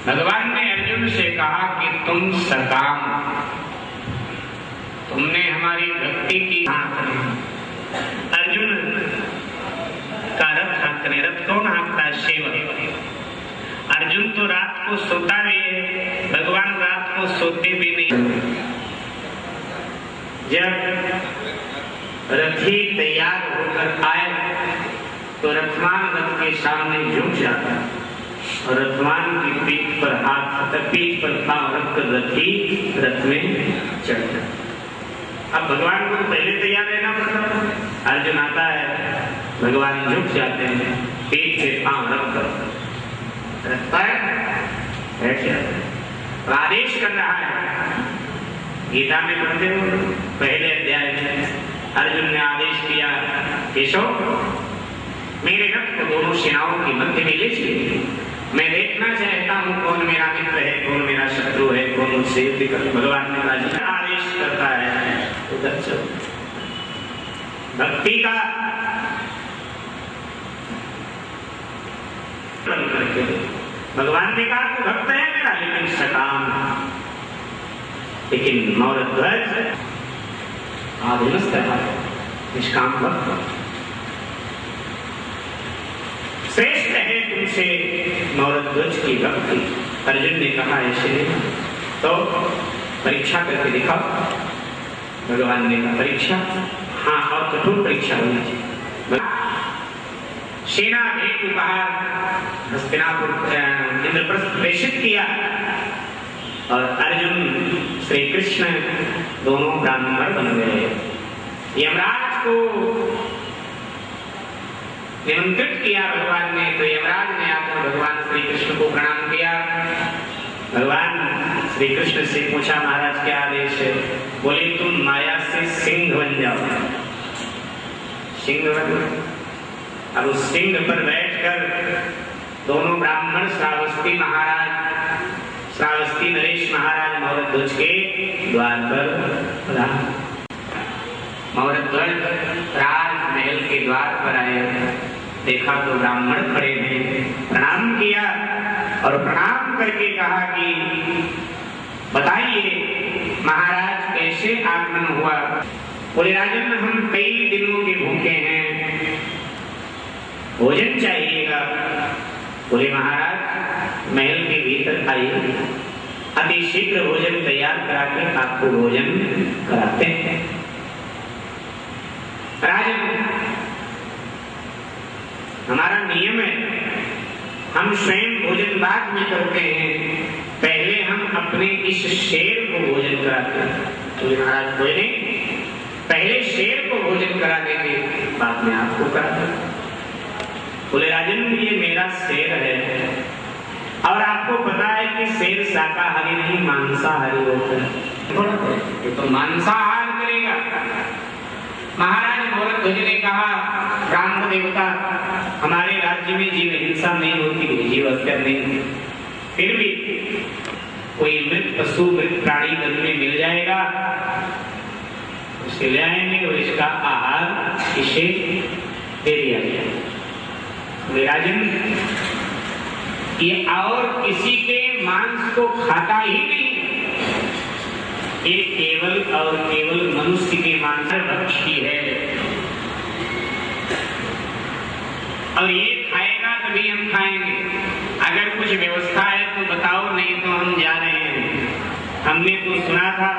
भगवान ने अर्जुन से कहा कि तुम सकाम, तुमने हमारी भक्ति की अर्जुन का रथ हाँकने, रथ कौन हाँकता है? सेवक। अर्जुन तो रात को सोता भी है, भगवान रात को सोते भी नहीं। जब रथी तैयार होकर आए तो रथवान रथ के सामने झुक जाता और रथवान की पीठ पर हाथ, पीठ पर पांव रखकर रथी रथ में चढ़ जाता। अब भगवान को पहले तैयार रहना पड़ता है। अर्जुन आता है, भगवान झुक जाते हैं, पीठ पे पांव रखकर रथ पर बैठ जाते हैं। तो आदेश कर रहा है, गीता में पढ़ते हो पहले अध्याय में अर्जुन ने आदेश किया, केशव मेरे रथ को दोनों सेनाओं के मध्य में ले चलिए। मैं देखना चाहता हूँ कौन मेरा मित्र है, कौन मेरा शत्रु है, कौन मुझसे युद्ध कर। भगवान ने आदेश करता है उधर चलो। भक्ति का भगवान ने कहा तू भक्त है मेरा, लेकिन सकाम, लेकिन मौरध्वज आधीनस्थ है, निष्काम भक्त। श्रेष्ठ है तुमसे मौरध्वज की भक्ति। अर्जुन ने कहा ऐसे तो परीक्षा करके दिखाओ। भगवान ने कहा परीक्षा, हाँ, और कठोर परीक्षा होनी चाहिए। सेना भेंट उपहार हस्तिनापुर इंद्रप्रस्थ प्रेषित किया और अर्जुन श्री कृष्ण दोनों ब्राह्मण बन गए। यमराज को निमंत्रित किया भगवान ने, तो यमराज ने आकर भगवान श्री कृष्ण को प्रणाम किया। भगवान श्री कृष्ण से पूछा, महाराज क्या आदेश है? बोले तुम माया से सिंह बन जाओ। सिंह बन, अब उस सिंह पर बैठकर दोनों ब्राह्मण श्रावस्ती महाराज, श्रावस्ती नरेश महाराज मौरध्वज के द्वार पर मौरध्वज राजमहल के द्वार पर आए। देखा तो ब्राह्मण खड़े हैं, प्रणाम किया और प्रणाम करके कहा कि बताइए महाराज कैसे आगमन हुआ? बोले राजन हम कई दिनों के भूखे हैं, भोजन चाहिएगा। बोले महाराज महल के भीतर आइए, अति शीघ्र भोजन तैयार करा के आपको भोजन कराते हैं। राजन हमारा नियम है, हम स्वयं भोजन बाद में करते हैं, पहले हम अपने इस शेर को भोजन कराते हैं। तो महाराज कोई नहीं, पहले शेर को भोजन करा देंगे, बाद में आपको करा देंगे। बोले राजन ये मेरा शेर है और आपको पता है कि शेर शाकाहारी नहीं मांसाहारी होता है, ये तो मांसाहार करेगा। महाराज मौरध्वज ने कहा ब्राह्मण देवता हमारे राज्य में जीव हिंसा नहीं होती, जीव हत्या नहीं, फिर भी कोई मृत पशु मृत प्राणी वन में मिल जाएगा, उसे ले आएंगे और इसका आहार इसे दे दिया जाए। राजन ये और किसी के मांस को खाता ही नहीं, ये केवल और केवल मनुष्य के मांस भक्षी है और ये खाएगा तभी हम खाएंगे। अगर कुछ व्यवस्था है तो बताओ, नहीं तो हम जा रहे हैं। हमने तो सुना था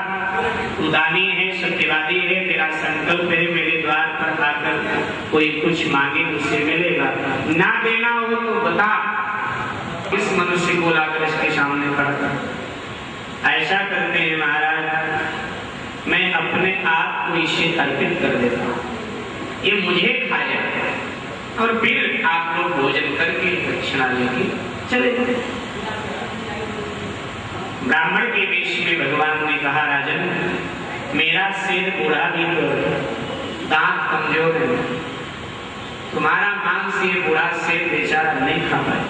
तू दानी है, सत्यवादी है, तेरा संकल्प है मेरे द्वार पर आकर कोई कुछ मांगे उससे मिलेगा, ना देना हो तो बता। इस मनुष्य को लाकर इसके सामने खड़ा कर। ऐसा करते हैं महाराज, मैं अपने आप को इसे अर्पित कर देता हूँ, ये मुझे खा जाए और फिर आप लोग भोजन करके दक्षिणा लेके चले जाए। ब्राह्मण के वेश में भगवान ने कहा राजन मेरा शेर बूढ़ा भी तो दांत कमजोर है, तुम्हारा मांस ये बूढ़ा शेर बेचारा नहीं खा पाए।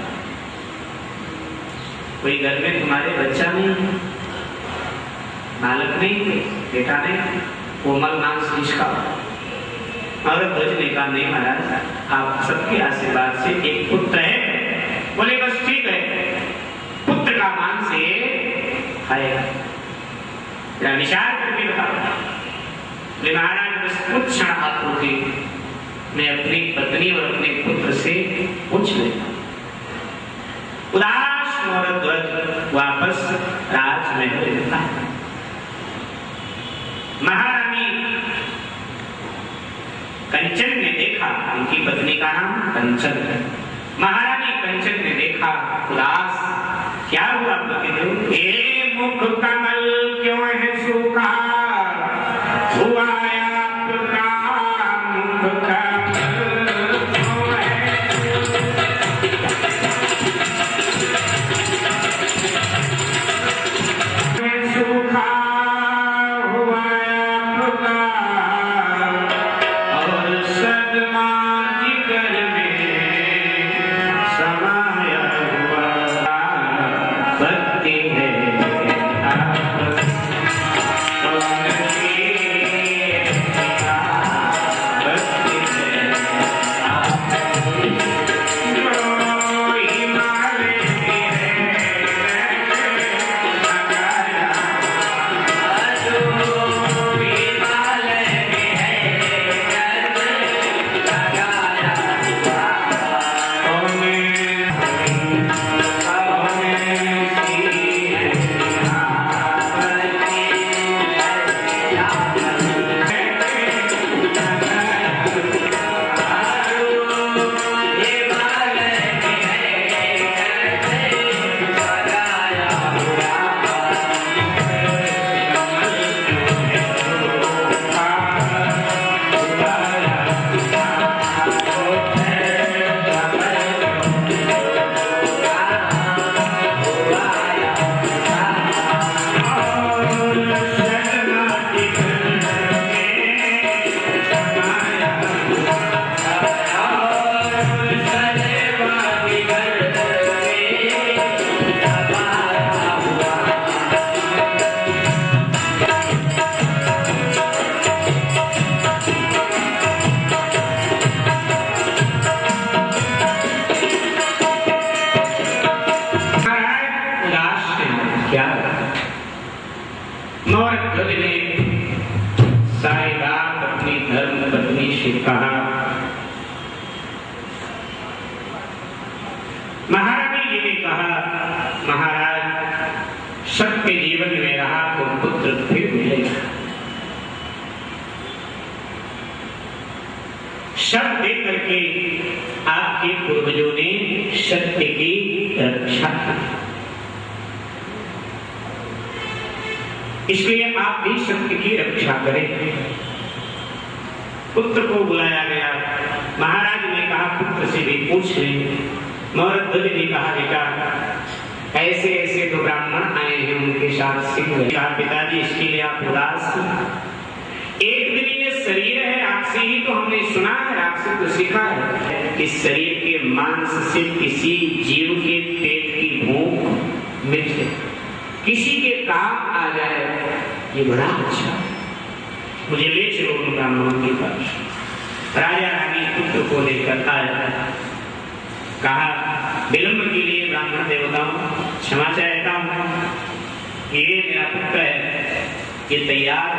कोई घर में तुम्हारे बच्चा नहीं, बालक नहीं, बेटा नहीं, कोमल मांस किसका? और ध्वज ने कहा नहीं महाराज, आप सबके आशीर्वाद से एक पुत्र है। बोले बस ठीक है, पुत्र का मांस ये खाएगा। विचार करके बताओ। बोले महाराज बस कुछ क्षण आप होते, मैं अपनी पत्नी और अपने पुत्र से पूछ लेता। उदास ध्वज वापस राजमहल लेता है। महारानी कंचन ने देखा, उनकी पत्नी का नाम कंचन है। महारानी कंचन ने देखा उदास, क्या हुआ पतिदेव? ये मुख कमल क्यों है सूखा, हुआ आपका मुख कमल क्यों है सूखा, हुआ आपका और सदमा जिगर में समाया हुआ भक्ति है सारी रात अपनी धर्म पत्नी से कहा। महारानी जी ने कहा महाराज सबके जीवन में रहा तो पुत्र फिर मिलेगा। शब्द दे करके आपके पूर्वजों ने सत्य की रक्षा की, इसलिए आप भी सत्य की रक्षा करें। पुत्र को बुलाया गया। महाराज ने कहा पुत्र से भी पूछ लें। मौर्य ने कहा बेटा ऐसे ऐसे तो ब्राह्मण आए हैं, उनके साथ सिंह कहा पिताजी इसके लिए आप उदास, एक दिन ये शरीर है आपसे ही तो हमने सुना है, आपसे तो सीखा है कि शरीर के मांस से किसी जीव के पेट की भूख मिटे, किसी के काम आ जाए, ये बड़ा अच्छा। मुझे ले चलो उन ब्राह्मणों के पास। राजा रानी पुत्र को लेकर आया। कहा विलंब के लिए ब्राह्मण देवताओं क्षमा चाहता हूं, ये मेरा पुत्र है, ये तैयार,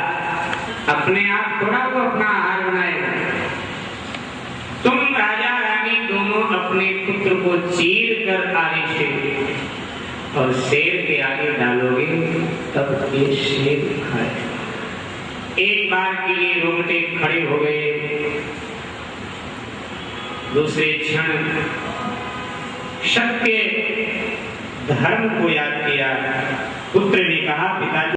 अपने आप थोड़ा वो अपना आहार बनाएगा। तुम राजा रानी दोनों अपने पुत्र को चीर कर आगे से और शेर के आगे डालोगे तब ये शेर खाएगा। एक बार के लिए रोंगटे खड़े हो गए। दूसरे क्षण सत्य धर्म को याद किया। पुत्र ने कहा पिताजी